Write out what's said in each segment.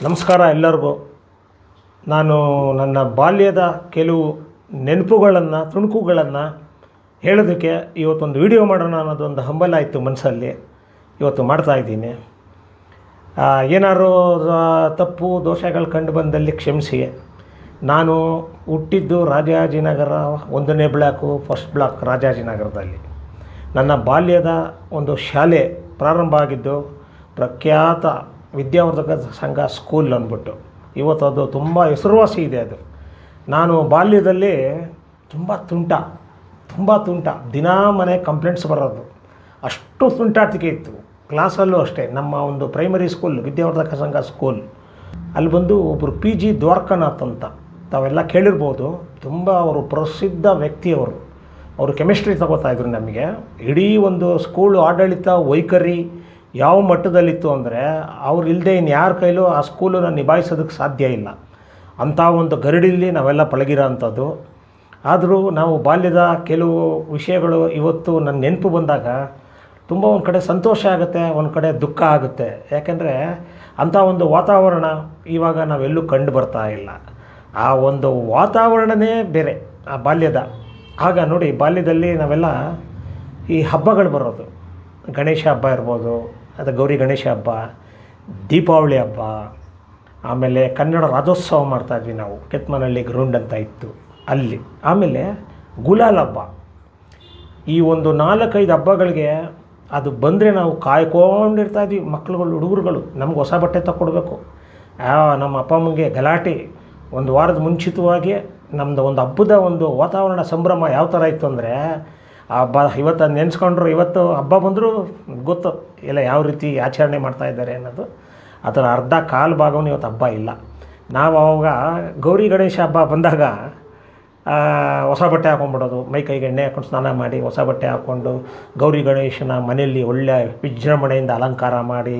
ನಮಸ್ಕಾರ ಎಲ್ಲರಿಗೂ. ನಾನು ನನ್ನ ಬಾಲ್ಯದ ಕೆಲವು ನೆನಪುಗಳನ್ನು ತುಣುಕುಗಳನ್ನು ಹೇಳೋದಕ್ಕೆ ಇವತ್ತೊಂದು ವಿಡಿಯೋ ಮಾಡೋಣ ಅನ್ನೋದೊಂದು ಹಂಬಲ ಇತ್ತು ಮನಸ್ಸಲ್ಲಿ. ಇವತ್ತು ಮಾಡ್ತಾಯಿದ್ದೀನಿ. ಏನಾದ್ರು ತಪ್ಪು ದೋಷಗಳು ಕಂಡು ಬಂದಲ್ಲಿ ಕ್ಷಮಿಸಿ. ನಾನು ಹುಟ್ಟಿದ್ದು ರಾಜಾಜಿನಗರ 1ನೇ ಬ್ಲಾಕು, ಫಸ್ಟ್ ಬ್ಲಾಕ್ ರಾಜಾಜಿನಗರದಲ್ಲಿ. ನನ್ನ ಬಾಲ್ಯದ ಒಂದು ಶಾಲೆ ಪ್ರಾರಂಭ ಆಗಿದ್ದು ಪ್ರಖ್ಯಾತ ವಿದ್ಯಾವರ್ಧಕ ಸಂಘ ಸ್ಕೂಲ್ ಅಂದ್ಬಿಟ್ಟು. ಇವತ್ತು ಅದು ತುಂಬ ಹೆಸರುವಾಸಿ ಇದೆ. ಅದು ನಾನು ಬಾಲ್ಯದಲ್ಲಿ ತುಂಬ ತುಂಟ ದಿನಾ ಮನೆ ಕಂಪ್ಲೇಂಟ್ಸ್ ಬರೋದು, ಅಷ್ಟು ತುಂಟಾಟಿಕೆ ಇತ್ತು. ಕ್ಲಾಸಲ್ಲೂ ಅಷ್ಟೇ. ನಮ್ಮ ಒಂದು ಪ್ರೈಮರಿ ಸ್ಕೂಲ್ ವಿದ್ಯಾವರ್ಧಕ ಸಂಘ ಸ್ಕೂಲ್, ಅಲ್ಲಿ ಬಂದು ಒಬ್ಬರು PG ದ್ವಾರಕನಾಥ್ ಅಂತ ತಾವೆಲ್ಲ ಕೇಳಿರ್ಬೋದು. ತುಂಬ ಅವರು ಪ್ರಸಿದ್ಧ ವ್ಯಕ್ತಿಯವರು. ಅವರು ಕೆಮಿಸ್ಟ್ರಿ ತಗೋತಾಯಿದ್ರು ನಮಗೆ. ಇಡೀ ಒಂದು ಸ್ಕೂಲ್ ಆಡಳಿತ ವೈಖರಿ ಯಾವ ಮಟ್ಟದಲ್ಲಿತ್ತು ಅಂದರೆ ಅವ್ರು ಇಲ್ಲದೆ ಇನ್ನು ಯಾರ ಕೈಲೂ ಆ ಸ್ಕೂಲನ್ನು ನಿಭಾಯಿಸೋದಕ್ಕೆ ಸಾಧ್ಯ ಇಲ್ಲ. ಅಂಥ ಒಂದು ಗರಡಿಲಿ ನಾವೆಲ್ಲ ಪಳಗಿರೋ ಅಂಥದ್ದು. ಆದರೂ ನಾವು ಬಾಲ್ಯದ ಕೆಲವು ವಿಷಯಗಳು ಇವತ್ತು ನನ್ನ ನೆನಪು ಬಂದಾಗ ತುಂಬ ಒಂದು ಕಡೆ ಸಂತೋಷ ಆಗುತ್ತೆ, ಒಂದು ಕಡೆ ದುಃಖ ಆಗುತ್ತೆ. ಯಾಕೆಂದರೆ ಅಂಥ ಒಂದು ವಾತಾವರಣ ಇವಾಗ ನಾವೆಲ್ಲೂ ಕಂಡು ಬರ್ತಾ ಇಲ್ಲ. ಆ ಒಂದು ವಾತಾವರಣವೇ ಬೇರೆ ಆ ಬಾಲ್ಯದ. ಆಗ ನೋಡಿ, ಬಾಲ್ಯದಲ್ಲಿ ನಾವೆಲ್ಲ ಈ ಹಬ್ಬಗಳು ಬರೋದು, ಗಣೇಶ ಹಬ್ಬ ಇರ್ಬೋದು, ಅದು ಗೌರಿ ಗಣೇಶ ಹಬ್ಬ, ದೀಪಾವಳಿ ಹಬ್ಬ, ಆಮೇಲೆ ಕನ್ನಡ ರಾಜ್ಯೋತ್ಸವ ಮಾಡ್ತಾಯಿದ್ವಿ ನಾವು. ಕೆತ್ಮನಹಳ್ಳಿ ಗ್ರೌಂಡ್ ಅಂತ ಇತ್ತು ಅಲ್ಲಿ. ಆಮೇಲೆ ಗುಲಾಲ್ ಹಬ್ಬ. ಈ ಒಂದು 4-5 ಹಬ್ಬಗಳಿಗೆ ಅದು ಬಂದರೆ ನಾವು ಕಾಯ್ಕೊಂಡಿರ್ತಾಯಿದ್ವಿ. ಮಕ್ಳುಗಳು, ಹುಡುಗರುಗಳು ನಮ್ಗೆ ಹೊಸ ಬಟ್ಟೆ ತಗೊಡ್ಬೇಕು. ನಮ್ಮ ಅಪ್ಪ ಅಮ್ಮಂಗೆ ಗಲಾಟೆ. ಒಂದು ವಾರದ ಮುಂಚಿತವಾಗಿ ನಮ್ಮದು ಒಂದು ಹಬ್ಬದ ಒಂದು ವಾತಾವರಣ, ಸಂಭ್ರಮ ಯಾವ ಥರ ಇತ್ತು ಅಂದರೆ ಆ ಹಬ್ಬ ಇವತ್ತು ನೆನೆಸ್ಕೊಂಡ್ರು, ಇವತ್ತು ಹಬ್ಬ ಬಂದರೂ ಗೊತ್ತು ಎಲ್ಲ ಯಾವ ರೀತಿ ಆಚರಣೆ ಮಾಡ್ತಾಯಿದ್ದಾರೆ ಅನ್ನೋದು. ಆ ಥರ ಅರ್ಧ ಕಾಲು ಭಾಗವೂ ಇವತ್ತು ಹಬ್ಬ ಇಲ್ಲ. ನಾವು ಅವಾಗ ಗೌರಿ ಗಣೇಶ ಹಬ್ಬ ಬಂದಾಗ ಹೊಸ ಬಟ್ಟೆ ಹಾಕೊಂಡ್ಬಿಡೋದು, ಮೈ ಕೈಗೆ ಎಣ್ಣೆ ಹಾಕ್ಕೊಂಡು ಸ್ನಾನ ಮಾಡಿ ಹೊಸ ಬಟ್ಟೆ ಹಾಕ್ಕೊಂಡು ಗೌರಿ ಗಣೇಶನ ಮನೆಯಲ್ಲಿ ಒಳ್ಳೆಯ ವಿಜೃಂಭಣೆಯಿಂದ ಅಲಂಕಾರ ಮಾಡಿ,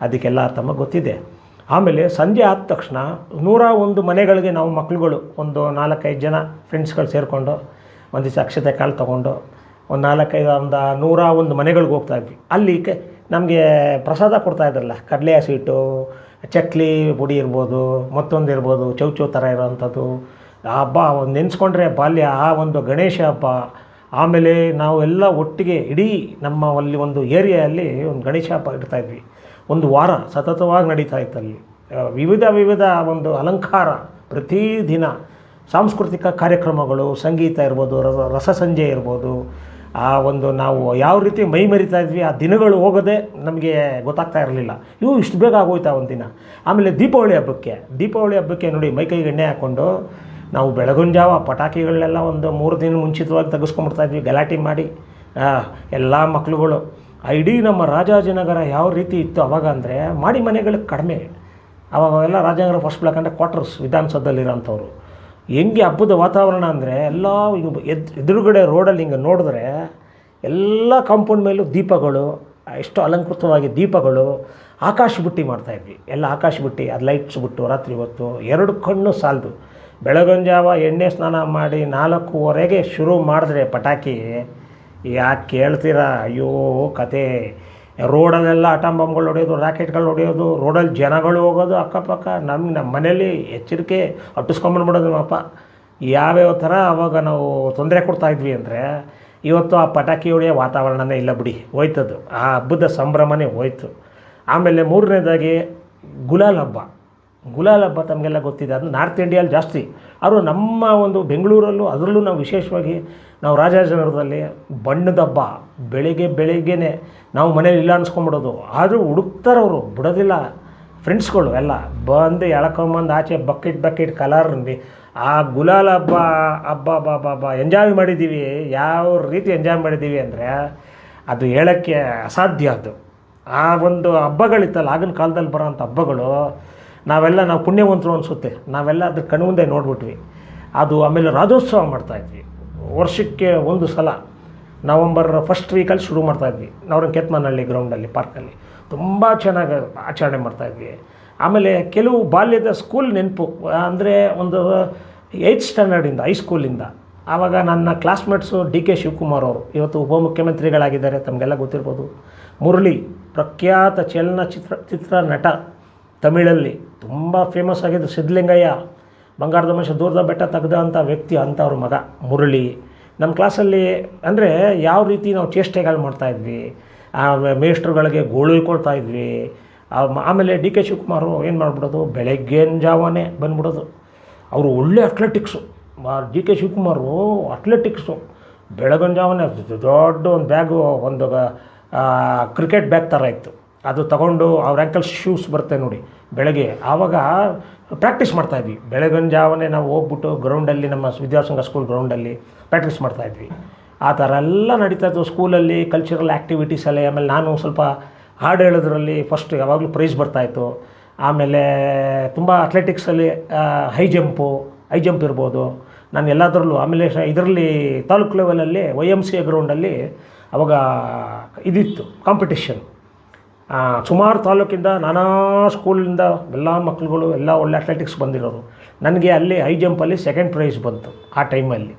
ಅದಕ್ಕೆಲ್ಲ ತಮಗೆ ಗೊತ್ತಿದೆ. ಆಮೇಲೆ ಸಂಜೆ ಆದ ತಕ್ಷಣ 101 ಮನೆಗಳಿಗೆ ನಾವು ಮಕ್ಳುಗಳು ಒಂದು 4-5 ಜನ ಫ್ರೆಂಡ್ಸ್ಗಳು ಸೇರಿಕೊಂಡು ಒಂದು ದಿವಸ ಅಕ್ಷತೆ ಕಾಲು ತೊಗೊಂಡು ಒಂದು 101 ಮನೆಗಳಿಗೆ ಹೋಗ್ತಾಯಿದ್ವಿ. ಅಲ್ಲಿ ನಮಗೆ ಪ್ರಸಾದ ಕೊಡ್ತಾಯಿದ್ರಲ್ಲ, ಕಡಲೆ ಸ್ವೀಟು, ಚಕ್ಲಿ ಪುಡಿ ಇರ್ಬೋದು, ಮತ್ತೊಂದು ಇರ್ಬೋದು, ಚೌಚೌ ಥರ ಇರೋವಂಥದ್ದು. ಆ ಹಬ್ಬ ನೆನೆಸ್ಕೊಂಡ್ರೆ ಬಾಲ್ಯ. ಆ ಒಂದು ಗಣೇಶ ಹಬ್ಬ. ಆಮೇಲೆ ನಾವು ಎಲ್ಲ ಒಟ್ಟಿಗೆ ಇಡೀ ನಮ್ಮ ಅಲ್ಲಿ ಒಂದು ಏರಿಯಾದಲ್ಲಿ ಒಂದು ಗಣೇಶ ಹಬ್ಬ ಇಡ್ತಾಯಿದ್ವಿ. ಒಂದು ವಾರ ಸತತವಾಗಿ ನಡೀತಾ ಇತ್ತಲ್ಲಿ. ವಿವಿಧ ಒಂದು ಅಲಂಕಾರ, ಪ್ರತಿದಿನ ಸಾಂಸ್ಕೃತಿಕ ಕಾರ್ಯಕ್ರಮಗಳು, ಸಂಗೀತ ಇರ್ಬೋದು, ರಸಸಂಜೆ ಇರ್ಬೋದು. ಆ ಒಂದು ನಾವು ಯಾವ ರೀತಿ ಮೈ ಮರಿತಾ ಇದ್ವಿ, ಆ ದಿನಗಳು ಹೋಗೋದೇ ನಮಗೆ ಗೊತ್ತಾಗ್ತಾ ಇರಲಿಲ್ಲ. ಇಷ್ಟು ಬೇಗ ಆಗೋಯ್ತಾ ಒಂದು ದಿನ. ಆಮೇಲೆ ದೀಪಾವಳಿ ಹಬ್ಬಕ್ಕೆ ನೋಡಿ, ಮೈ ಕೈಗೆ ಎಣ್ಣೆ ಹಾಕ್ಕೊಂಡು ನಾವು ಬೆಳಗಿನ ಜಾವ ಪಟಾಕಿಗಳನ್ನೆಲ್ಲ ಒಂದು 3 ದಿನ ಮುಂಚಿತವಾಗಿ ತೆಗೆಸ್ಕೊಂಡ್ಬಿಡ್ತಾಯಿದ್ವಿ, ಗಲಾಟೆ ಮಾಡಿ ಎಲ್ಲ ಮಕ್ಳುಗಳು. ಇಡೀ ನಮ್ಮ ರಾಜಾಜಿನಗರ ಯಾವ ರೀತಿ ಇತ್ತು ಅವಾಗ ಅಂದರೆ, ಮಾಡಿ ಮನೆಗಳಿಗೆ ಕಡಿಮೆ. ಅವಾಗೆಲ್ಲ ರಾಜಾನಗರ ಫಸ್ಟ್ ಬ್ಲಾಕ್ ಅಂದರೆ ಕ್ವಾರ್ಟರ್ಸ್, ವಿಧಾನಸೌಧದಲ್ಲಿರೋಂಥವ್ರು. ಹೆಂಗೆ ಹಬ್ಬದ ವಾತಾವರಣ ಅಂದರೆ ಎಲ್ಲ ಹಿಂಗೆ ಎದುರುಗಡೆ ರೋಡಲ್ಲಿ ಹಿಂಗೆ ನೋಡಿದ್ರೆ ಎಲ್ಲ ಕಾಂಪೌಂಡ್ ಮೇಲೂ ದೀಪಗಳು, ಎಷ್ಟು ಅಲಂಕೃತವಾಗಿ ದೀಪಗಳು. ಆಕಾಶ ಬುಟ್ಟಿ ಮಾಡ್ತಾಯಿದ್ವಿ, ಎಲ್ಲ ಆಕಾಶ ಬುಟ್ಟಿ, ಅದು ಲೈಟ್ಸ್ ಬಿಟ್ಟು ರಾತ್ರಿ ಹೊತ್ತು 2 ಕಣ್ಣು ಸಾಲದು. ಬೆಳಗಿನ ಜಾವ ಎಣ್ಣೆ ಸ್ನಾನ ಮಾಡಿ 4:15ಗೆ ಶುರು ಮಾಡಿದ್ರೆ ಪಟಾಕಿ, ಯಾಕೆ ಕೇಳ್ತೀರಾ? ಅಯ್ಯೋ ಕತೆ. ರೋಡಲ್ಲೆಲ್ಲ ಅಟಾಮ್ ಬಾಂಬ್ಗಳು ಹೊಡೆಯೋದು, ರಾಕೆಟ್ಗಳು ಹೊಡೆಯೋದು, ರೋಡಲ್ಲಿ ಜನಗಳು ಹೋಗೋದು ಅಕ್ಕಪಕ್ಕ. ನಮ್ಮ ಮನೇಲಿ ಎಚ್ಚರಿಕೆ ಅಟ್ಟಿಸ್ಕೊಂಬಂದ್ಬಿಡೋದು ನಮ್ಮಪ್ಪ. ಯಾವ್ಯಾವ ಥರ ಅವಾಗ ನಾವು ತೊಂದರೆ ಕೊಡ್ತಾಯಿದ್ವಿ ಅಂದರೆ, ಇವತ್ತು ಆ ಪಟಾಕಿ ಹೊಡೆಯೋ ವಾತಾವರಣನೇ ಇಲ್ಲ ಬಿಡಿ, ಹೋಯ್ತದು. ಆ ಹಬ್ಬದ ಸಂಭ್ರಮನೇ ಹೋಯ್ತು. ಆಮೇಲೆ 3ನೇದಾಗಿ ಗುಲಾಲ್ ಹಬ್ಬ ತಮಗೆಲ್ಲ ಗೊತ್ತಿದೆ. ಅದು ನಾರ್ತ್ ಇಂಡಿಯಲ್ಲಿ ಜಾಸ್ತಿ. ಆದರೂ ನಮ್ಮ ಒಂದು ಬೆಂಗಳೂರಲ್ಲೂ, ಅದರಲ್ಲೂ ನಾವು ವಿಶೇಷವಾಗಿ ನಾವು ರಾಜಾಜಿನಗರದಲ್ಲಿ ಬಣ್ಣದ ಹಬ್ಬ. ಬೆಳಿಗ್ಗೆನೇ ನಾವು ಮನೇಲಿ ಇಲ್ಲ ಅನ್ಸ್ಕೊಂಬಿಡೋದು. ಆದರೂ ಹುಡುಕ್ತಾರವರು, ಬಿಡೋದಿಲ್ಲ. ಫ್ರೆಂಡ್ಸ್ಗಳು ಎಲ್ಲ ಬಂದು ಎಳ್ಕೊಂಬಂದು ಆಚೆ ಬಕೆಟ್ ಕಲರ್. ಆ ಗುಲಾಲ್ ಹಬ್ಬ ಎಂಜಾಯ್ ಮಾಡಿದ್ದೀವಿ. ಯಾವ ರೀತಿ ಎಂಜಾಯ್ ಮಾಡಿದ್ದೀವಿ ಅಂದರೆ ಅದು ಹೇಳೋಕ್ಕೆ ಅಸಾಧ್ಯ. ಅದು ಆ ಒಂದು ಹಬ್ಬಗಳಿತ್ತಲ್ಲ, ಆಗಿನ ಕಾಲದಲ್ಲಿ ಬರೋಂಥ ಹಬ್ಬಗಳು, ನಾವು ಪುಣ್ಯವಂತರು ಅನಿಸುತ್ತೆ. ನಾವೆಲ್ಲ ಅದ್ರ ಕಣ್ಮುಂದೆ ನೋಡ್ಬಿಟ್ವಿ ಅದು. ಆಮೇಲೆ ರಾಜ್ಯೋತ್ಸವ ಮಾಡ್ತಾಯಿದ್ವಿ ವರ್ಷಕ್ಕೆ 1 ಸಲ. ನವಂಬರ್ ಫಸ್ಟ್ ವೀಕಲ್ಲಿ ಶುರು ಮಾಡ್ತಾಯಿದ್ವಿ. ನಾವು ಕೆತ್ಮನಹಳ್ಳಿ ಗ್ರೌಂಡಲ್ಲಿ, ಪಾರ್ಕಲ್ಲಿ ತುಂಬ ಚೆನ್ನಾಗಿ ಆಚರಣೆ ಮಾಡ್ತಾಯಿದ್ವಿ. ಆಮೇಲೆ ಕೆಲವು ಬಾಲ್ಯದ ಸ್ಕೂಲ್ ನೆನಪು ಅಂದರೆ, ಒಂದು 8th ಸ್ಟ್ಯಾಂಡರ್ಡಿಂದ, ಹೈಸ್ಕೂಲಿಂದ. ಆವಾಗ ನನ್ನ ಕ್ಲಾಸ್ಮೇಟ್ಸು DK ಶಿವಕುಮಾರ್ ಅವರು, ಇವತ್ತು ಉಪಮುಖ್ಯಮಂತ್ರಿಗಳಾಗಿದ್ದಾರೆ, ತಮಗೆಲ್ಲ ಗೊತ್ತಿರ್ಬೋದು. ಮುರಳಿ, ಪ್ರಖ್ಯಾತ ಚಲನಚಿತ್ರ ನಟ, ತಮಿಳಲ್ಲಿ ತುಂಬ ಫೇಮಸ್ ಆಗಿದ್ದು ಸಿದ್ಧಲಿಂಗಯ್ಯ, ಬಂಗಾರದ ಮನುಷ್ಯ ದೂರದ ಬೆಟ್ಟ ತೆಗೆದ ಅಂಥ ವ್ಯಕ್ತಿ, ಅಂಥವ್ರ ಮಗ ಮುರಳಿ. ನಮ್ಮ ಕ್ಲಾಸಲ್ಲಿ ಅಂದರೆ ಯಾವ ರೀತಿ ನಾವು ಚೇಷ್ಟೆಗಳು ಮಾಡ್ತಾಯಿದ್ವಿ, ಮೇಷ್ಟ್ರುಗಳಿಗೆ ಗೋಳುಕೊಳ್ತಾ ಇದ್ವಿ. ಆಮೇಲೆ ಡಿ ಕೆ ಶಿವಕುಮಾರು ಏನು ಮಾಡಿಬಿಡೋದು, ಬೆಳಗ್ಗಿನ ಜಾವನೇ ಬಂದ್ಬಿಡೋದು. ಅವರು ಒಳ್ಳೆ athletics. D K Shivakumar athletics ಬೆಳಗಿನ ಜಾವನೇ ದೊಡ್ಡ ಒಂದು ಬ್ಯಾಗು, ಒಂದು ಕ್ರಿಕೆಟ್ ಬ್ಯಾಗ್ ಥರ ಇತ್ತು, ಅದು ತಗೊಂಡು ಅವ್ರ ಆ್ಯಂಕಲ್ ಶೂಸ್ ಬರುತ್ತೆ ನೋಡಿ ಬೆಳಗ್ಗೆ, ಆವಾಗ ಪ್ರಾಕ್ಟೀಸ್ ಮಾಡ್ತಾಯಿದ್ವಿ. ಬೆಳಗಿನ ಜಾವನೇ ನಾವು ಹೋಗ್ಬಿಟ್ಟು ಗ್ರೌಂಡಲ್ಲಿ, ನಮ್ಮ ವಿದ್ಯಾಸಂಘ ಸ್ಕೂಲ್ ಗ್ರೌಂಡಲ್ಲಿ ಪ್ರಾಕ್ಟೀಸ್ ಮಾಡ್ತಾಯಿದ್ವಿ. ಆ ಥರ ಎಲ್ಲ ನಡೀತಾಯಿತ್ತು ಸ್ಕೂಲಲ್ಲಿ. ಕಲ್ಚರಲ್ ಆ್ಯಕ್ಟಿವಿಟೀಸಲ್ಲಿ ಆಮೇಲೆ ನಾನು ಸ್ವಲ್ಪ ಹಾಡು ಹೇಳೋದ್ರಲ್ಲಿ ಫಸ್ಟ್ ಯಾವಾಗಲೂ ಪ್ರೈಸ್ ಬರ್ತಾಯಿತ್ತು. ಆಮೇಲೆ ತುಂಬ ಅಥ್ಲೆಟಿಕ್ಸಲ್ಲಿ ಹೈ ಜಂಪ್ ಇರ್ಬೋದು ನಾನು ಎಲ್ಲದರಲ್ಲೂ. ಆಮೇಲೆ ಇದರಲ್ಲಿ ತಾಲೂಕು ಲೆವೆಲಲ್ಲಿ YMCA ಗ್ರೌಂಡಲ್ಲಿ ಅವಾಗ ಇದಿತ್ತು ಕಾಂಪಿಟಿಷನ್. ಸುಮಾರು ತಾಲೂಕಿಂದ ನಾನಾ ಸ್ಕೂಲಿಂದ ಎಲ್ಲ ಮಕ್ಕಳುಗಳು ಎಲ್ಲ ಒಳ್ಳೆ ಅಥ್ಲೆಟಿಕ್ಸ್ ಬಂದಿರೋರು. ನನಗೆ ಅಲ್ಲಿ ಹೈ ಜಂಪಲ್ಲಿ ಸೆಕೆಂಡ್ ಪ್ರೈಸ್ ಬಂತು ಆ ಟೈಮಲ್ಲಿ.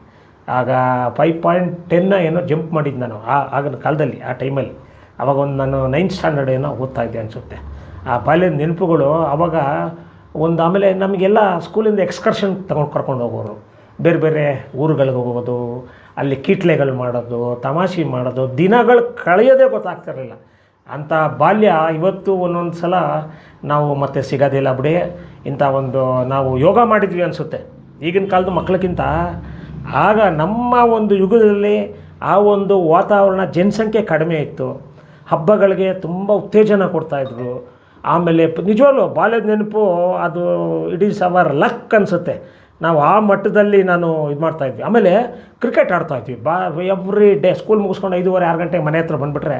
ಆಗ 5.10 ಏನೋ ಜಂಪ್ ಮಾಡಿದ್ದು ನಾನು ಆಗಿನ ಕಾಲದಲ್ಲಿ, ಆ ಟೈಮಲ್ಲಿ. ಆವಾಗ ಒಂದು ನಾನು 9th ಸ್ಟ್ಯಾಂಡರ್ಡ್ ಏನೋ ಓದ್ತಾಯಿದ್ದೆ ಅನಿಸುತ್ತೆ. ಆ ಬಾಲ್ಯದ ನೆನಪುಗಳು ಆವಾಗ ಒಂದು. ಆಮೇಲೆ ನಮಗೆಲ್ಲ ಸ್ಕೂಲಿಂದ ಎಕ್ಸ್ಕರ್ಷನ್ ಕರ್ಕೊಂಡು ಹೋಗೋರು, ಬೇರೆ ಬೇರೆ ಊರುಗಳಿಗೆ ಹೋಗೋದು, ಅಲ್ಲಿ ಕೀಟ್ಲೆಗಳು ಮಾಡೋದು, ತಮಾಷೆ ಮಾಡೋದು, ದಿನಗಳು ಕಳೆಯೋದೇ ಗೊತ್ತಾಗ್ತಿರಲಿಲ್ಲ. ಅಂಥ ಬಾಲ್ಯ ಇವತ್ತು ಒಂದೊಂದು ಸಲ ನಾವು ಮತ್ತೆ ಸಿಗೋದಿಲ್ಲ ಬಿಡಿ. ಇಂಥ ಒಂದು ನಾವು ಯೋಗ ಮಾಡಿದ್ವಿ ಅನಿಸುತ್ತೆ ಈಗಿನ ಕಾಲದ ಮಕ್ಕಳಿಗಿಂತ. ಆಗ ನಮ್ಮ ಒಂದು ಯುಗದಲ್ಲಿ ಆ ಒಂದು ವಾತಾವರಣ, ಜನಸಂಖ್ಯೆ ಕಡಿಮೆ ಇತ್ತು, ಹಬ್ಬಗಳಿಗೆ ತುಂಬ ಉತ್ತೇಜನ ಕೊಡ್ತಾಯಿದ್ರು. ಆಮೇಲೆ ನಿಜವಾಗ್ಲೂ ಬಾಲ್ಯದ ನೆನಪು ಅದು ಇಟ್ ಈಸ್ ಅವರ್ ಲಕ್ ಅನಿಸುತ್ತೆ. ನಾವು ಆ ಮಟ್ಟದಲ್ಲಿ ನಾನು ಇದು ಮಾಡ್ತಾಯಿದ್ವಿ. ಆಮೇಲೆ ಕ್ರಿಕೆಟ್ ಆಡ್ತಾಯಿದ್ವಿ ಎವ್ರಿ ಡೇ. ಸ್ಕೂಲ್ ಮುಗಿಸ್ಕೊಂಡು 5:30, 6 ಗಂಟೆಗೆ ಮನೆ ಹತ್ರ ಬಂದುಬಿಟ್ರೆ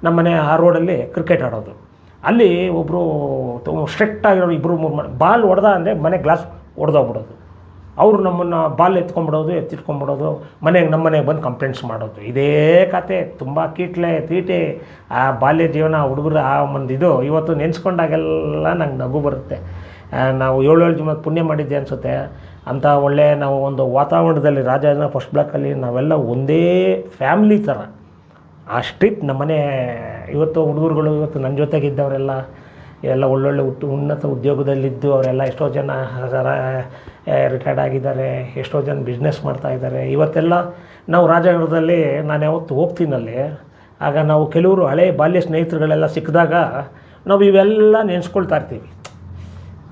ನಮ್ಮ ಮನೆ ಆ ರೋಡಲ್ಲಿ ಕ್ರಿಕೆಟ್ ಆಡೋದು. ಅಲ್ಲಿ ಒಬ್ಬರು ಸ್ಟ್ರಿಕ್ಟ್ ಆಗಿರೋ 2-3 ಬಾಲ್ ಹೊಡೆದ ಅಂದರೆ ಮನೆ ಗ್ಲಾಸ್ ಹೊಡೆದೋಗ್ಬಿಡೋದು. ಅವರು ನಮ್ಮನ್ನು ಬಾಲ್ ಎತ್ತಿಟ್ಕೊಂಡ್ಬಿಡೋದು, ನಮ್ಮ ಮನೆಗೆ ಬಂದು ಕಂಪ್ಲೇಂಟ್ಸ್ ಮಾಡೋದು. ಇದೇ ಕತೆ. ತುಂಬ ತೀಟೆ ಆ ಬಾಲ್ಯ ಜೀವನ ಹುಡುಗರು ಆ ಒಂದು ಇದು ಇವತ್ತು ನೆನೆಸ್ಕೊಂಡಾಗೆಲ್ಲ ನಂಗೆ ನಗು ಬರುತ್ತೆ. ನಾವು 7 ಜನ ಪುಣ್ಯ ಮಾಡಿದ್ದೆ ಅನಿಸುತ್ತೆ. ಅಂಥ ಒಳ್ಳೆ ನಾವು ಒಂದು ವಾತಾವರಣದಲ್ಲಿ ರಾಜನ ಫಸ್ಟ್ ಬ್ಲಾಕಲ್ಲಿ ನಾವೆಲ್ಲ ಒಂದೇ ಫ್ಯಾಮ್ಲಿ ಥರ. ಆ ಸ್ಟ್ರಿಕ್ಟ್ ನಮ್ಮನೆ. ಇವತ್ತು ಹುಡುಗರುಗಳು ಇವತ್ತು ನನ್ನ ಜೊತೆಗಿದ್ದವರೆಲ್ಲ ಎಲ್ಲ ಒಳ್ಳೊಳ್ಳೆ ಉನ್ನತ ಉದ್ಯೋಗದಲ್ಲಿದ್ದು ಅವರೆಲ್ಲ ಎಷ್ಟೋ ಜನ ರಿಟೈರ್ಡ್ ಆಗಿದ್ದಾರೆ, ಎಷ್ಟೋ ಜನ ಬಿಸ್ನೆಸ್ ಮಾಡ್ತಾಯಿದ್ದಾರೆ. ಇವತ್ತೆಲ್ಲ ನಾವು ರಾಜನಗರದಲ್ಲಿ ನಾನು ಯಾವತ್ತು ಹೋಗ್ತೀನಲ್ಲಿ, ಆಗ ನಾವು ಕೆಲವರು ಹಳೆ ಬಾಲ್ಯ ಸ್ನೇಹಿತರುಗಳೆಲ್ಲ ಸಿಕ್ಕಿದಾಗ ನಾವು ಇವೆಲ್ಲ ನೆನೆಸ್ಕೊಳ್ತಾ ಇರ್ತೀವಿ.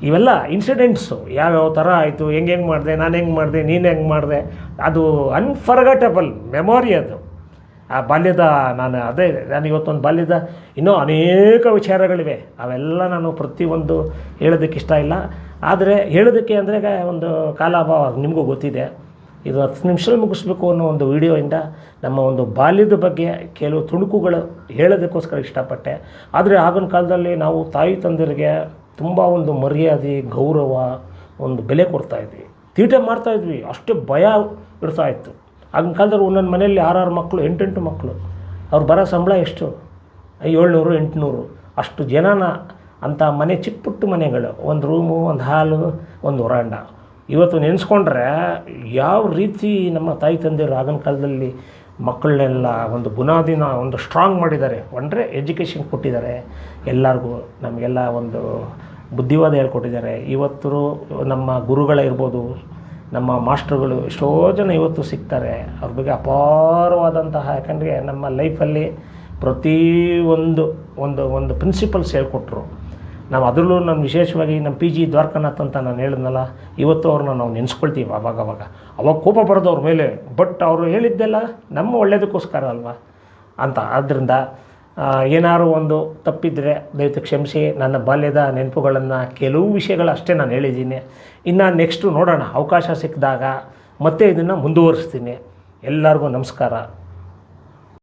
ಇವೆಲ್ಲ ಇನ್ಸಿಡೆಂಟ್ಸು ಯಾವ್ಯಾವ ಥರ ಆಯಿತು, ಹೆಂಗೆ ಮಾಡಿದೆ, ನಾನು ಹೆಂಗೆ ಮಾಡಿದೆ, ನೀನು ಹೆಂಗೆ ಮಾಡಿದೆ, ಅದು ಅನ್ಫರ್ಗಟಬಲ್ ಮೆಮೊರಿ ಅದು. ಆ ಬಾಲ್ಯದ ನಾನು ಇವತ್ತೊಂದು ಬಾಲ್ಯದ ಇನ್ನೂ ಅನೇಕ ವಿಚಾರಗಳಿವೆ. ಅವೆಲ್ಲ ನಾನು ಪ್ರತಿಯೊಂದು ಹೇಳೋದಕ್ಕೆ ಇಷ್ಟ ಇಲ್ಲ. ಆದರೆ ಹೇಳೋದಕ್ಕೆ ಅಂದರೆ ಒಂದು ಕಾಲಾಭಾವ ನಿಮಗೂ ಗೊತ್ತಿದೆ. ಇದು 10 ನಿಮಿಷದಲ್ಲಿ ಮುಗಿಸ್ಬೇಕು ಅನ್ನೋ ಒಂದು ವಿಡಿಯೋಯಿಂದ ನಮ್ಮ ಒಂದು ಬಾಲ್ಯದ ಬಗ್ಗೆ ಕೆಲವು ತುಣುಕುಗಳು ಹೇಳೋದಕ್ಕೋಸ್ಕರ ಇಷ್ಟಪಟ್ಟೆ. ಆದರೆ ಆಗಿನ ಕಾಲದಲ್ಲಿ ನಾವು ತಾಯಿ ತಂದೆಯರಿಗೆ ತುಂಬ ಒಂದು ಮರ್ಯಾದೆ, ಗೌರವ, ಒಂದು ಬೆಲೆ ಕೊಡ್ತಾಯಿದ್ವಿ. ತೀಟೆ ಮಾಡ್ತಾಯಿದ್ವಿ, ಅಷ್ಟೇ ಭಯ ಇರ್ತಾಯಿತ್ತು. ಆಗಿನ ಕಾಲದಲ್ಲಿ ಒಂದೊಂದು ಮನೆಯಲ್ಲಿ 6 ಮಕ್ಕಳು, 8 ಮಕ್ಕಳು. ಅವ್ರು ಬರೋ ಸಂಬಳ ಎಷ್ಟು? 700, 800 ಅಷ್ಟು ಜನನ ಅಂಥ ಮನೆ, ಚಿಕ್ಕ ಪುಟ್ಟ ಮನೆಗಳು, ಒಂದು ರೂಮು, ಒಂದು ಹಾಲು, ಒಂದು ವರಾಂಡ. ಇವತ್ತು ನೆನೆಸ್ಕೊಂಡ್ರೆ ಯಾವ ರೀತಿ ನಮ್ಮ ತಾಯಿ ತಂದೆಯರು ಆಗಿನ ಕಾಲದಲ್ಲಿ ಮಕ್ಕಳನ್ನೆಲ್ಲ ಒಂದು ಬುನಾದಿನ ಒಂದು ಸ್ಟ್ರಾಂಗ್ ಮಾಡಿದ್ದಾರೆ. ಅಂದರೆ ಎಜುಕೇಷನ್ ಕೊಟ್ಟಿದ್ದಾರೆ ಎಲ್ಲರಿಗೂ, ನಮಗೆಲ್ಲ ಒಂದು ಬುದ್ಧಿವಾದ ಹೇಳ್ಕೊಟ್ಟಿದ್ದಾರೆ. ಇವತ್ತು ನಮ್ಮ ಗುರುಗಳಿರ್ಬೋದು, ನಮ್ಮ ಮಾಸ್ಟ್ರುಗಳು ಎಷ್ಟೋ ಜನ ಇವತ್ತು ಸಿಗ್ತಾರೆ. ಅವ್ರ ಬಗ್ಗೆ ಅಪಾರವಾದಂತಹ, ಯಾಕಂದರೆ ನಮ್ಮ ಲೈಫಲ್ಲಿ ಪ್ರತಿಯೊಂದು ಒಂದು ಪ್ರಿನ್ಸಿಪಲ್ಸ್ ಹೇಳ್ಕೊಟ್ರು. ನಾವು ಅದರಲ್ಲೂ ನಾನು ವಿಶೇಷವಾಗಿ ನಮ್ಮ PG ದ್ವಾರಕನಾಥ್ ಅಂತ ನಾನು ಹೇಳಿದ್ನಲ್ಲ, ಇವತ್ತು ಅವ್ರನ್ನ ನಾವು ನೆನೆಸ್ಕೊಳ್ತೀವಿ ಅವಾಗ ಕೋಪ ಬರೋದು ಅವ್ರ ಮೇಲೆ. ಬಟ್ ಅವರು ಹೇಳಿದ್ದೆಲ್ಲ ನಮ್ಮ ಒಳ್ಳೆಯದಕ್ಕೋಸ್ಕರ ಅಲ್ವಾ ಅಂತ. ಆದ್ದರಿಂದ ಏನಾದ್ರು ಒಂದು ತಪ್ಪಿದರೆ ದಯವಿಟ್ಟು ಕ್ಷಮಿಸಿ. ನನ್ನ ಬಾಲ್ಯದ ನೆನಪುಗಳನ್ನು ಕೆಲವು ವಿಷಯಗಳು ಅಷ್ಟೇ ನಾನು ಹೇಳಿದ್ದೀನಿ. ಇನ್ನು ನೆಕ್ಸ್ಟು ನೋಡೋಣ, ಅವಕಾಶ ಸಿಕ್ಕಿದಾಗ ಮತ್ತೆ ಇದನ್ನು ಮುಂದುವರಿಸ್ತೀನಿ. ಎಲ್ಲರಿಗೂ ನಮಸ್ಕಾರ.